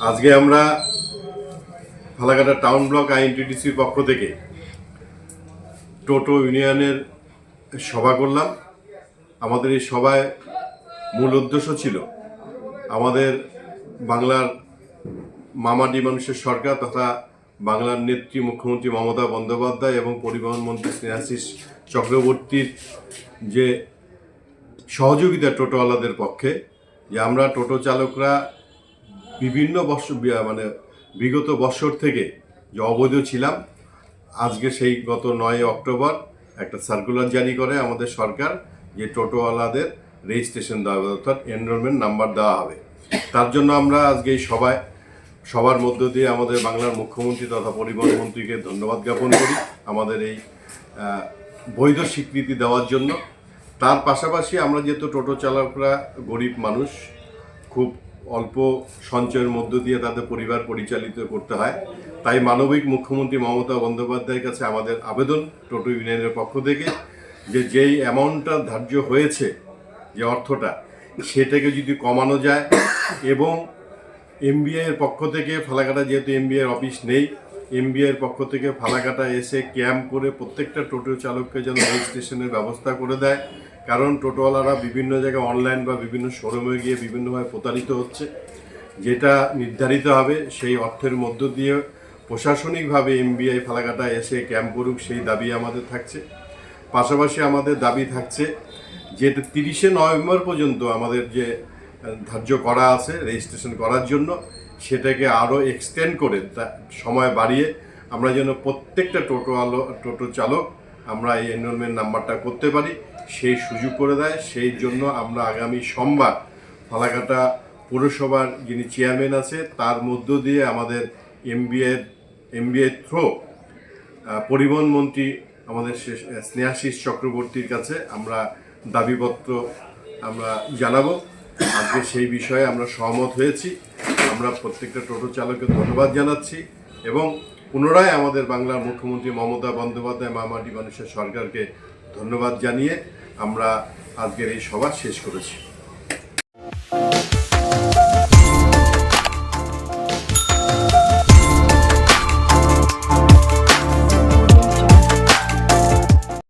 আজকে আমরা Falakata town block আইএনটিটিসির পক্ষ থেকে টোটো ইউনিয়নের সভা করলাম। আমাদের এই সভায় মূল উদ্দেশ্য ছিল আমাদের বাংলার মামাটি মানুষের সরকার তথা বাংলার নেত্রী মুখ্যমন্ত্রী মমতা বন্দ্যোপাধ্যায় এবং পরিবহন মন্ত্রী স্নেহাশিস চক্রবর্তীর যে সহযোগিতা টোটোওয়ালাদের পক্ষে, যে আমরা টোটো চালকরা বিভিন্ন বিগত বছর থেকে যে অবৈধ ছিলাম, আজকে সেই গত 9 অক্টোবর একটা সার্কুলার জারি করে আমাদের সরকার যে টোটোওয়ালাদের রেজিস্ট্রেশন দেওয়া হবে, অর্থাৎ এনরোলমেন্ট নাম্বার দেওয়া হবে। তার জন্য আমরা আজকে এই সবার মধ্য দিয়ে আমাদের বাংলার মুখ্যমন্ত্রী তথা পরিবহন মন্ত্রীকে ধন্যবাদ জ্ঞাপন করি আমাদের এই বৈধ স্বীকৃতি দেওয়ার জন্য। তার পাশাপাশি আমরা যেহেতু টোটো চালকরা গরিব মানুষ, খুব অল্প সঞ্চয়ের মধ্য দিয়ে তাদের পরিবার পরিচালিত করতে হয়, তাই মানবিক মুখ্যমন্ত্রী মমতা বন্দ্যোপাধ্যায়ের কাছে আমাদের আবেদন টোটো ইউনিয়নের পক্ষ থেকে যে যেই অ্যামাউন্টটা ধার্য হয়েছে, যে অর্থটা, সেটাকে যদি কমানো যায় এবং এমবিআইয়ের পক্ষ থেকে ফালাকাটা, যেহেতু এমবিআইয়ের অফিস নেই, এমবিআইয়ের পক্ষ থেকে ফালাকাটা এসে ক্যাম্প করে প্রত্যেকটা টোটো চালককে যেন রেজিস্ট্রেশনের ব্যবস্থা করে দেয়। কারণ টোটোওয়ালারা বিভিন্ন জায়গায় অনলাইন বা বিভিন্ন শোরুমে গিয়ে বিভিন্নভাবে প্রতারিত হচ্ছে। যেটা নির্ধারিত হবে সেই অর্থের মধ্য দিয়ে প্রশাসনিকভাবে এমবিআই ফালাকাটা এসে ক্যাম্প করুক, সেই দাবি আমাদের থাকছে। পাশাপাশি আমাদের দাবি থাকছে যে 30শে নভেম্বর পর্যন্ত আমাদের যে ধার্য করা আছে রেজিস্ট্রেশন করার জন্য, সেটাকে আরও এক্সটেন্ড করে সময় বাড়িয়ে আমরা যেন প্রত্যেকটা টোটো চালক আমরা এই এনরোলমেন্ট নাম্বারটা করতে পারি, সেই সুযোগ করে দেয়। সেই জন্য আমরা আগামী সোমবার ফালাকাটা পৌরসভার যিনি চেয়ারম্যান আছে তার মধ্য দিয়ে আমাদের এমবিআই থ্রো পরিবহন মন্ত্রী আমাদের স্নেহাশিস চক্রবর্তীর কাছে আমরা দাবিপত্র আমরা জানাবো। আজকে সেই বিষয়ে আমরা সহমত হয়েছি। আমরা প্রত্যেকটা টোটো চালককে ধন্যবাদ জানাচ্ছি এবং পুনরায় আমাদের বাংলার মুখ্যমন্ত্রী মমতা বন্দ্যোপাধ্যায় মামাটি মানুষের সরকারকে ধন্যবাদ জানিয়ে আমরা আজকের এই সভা শেষ করেছি।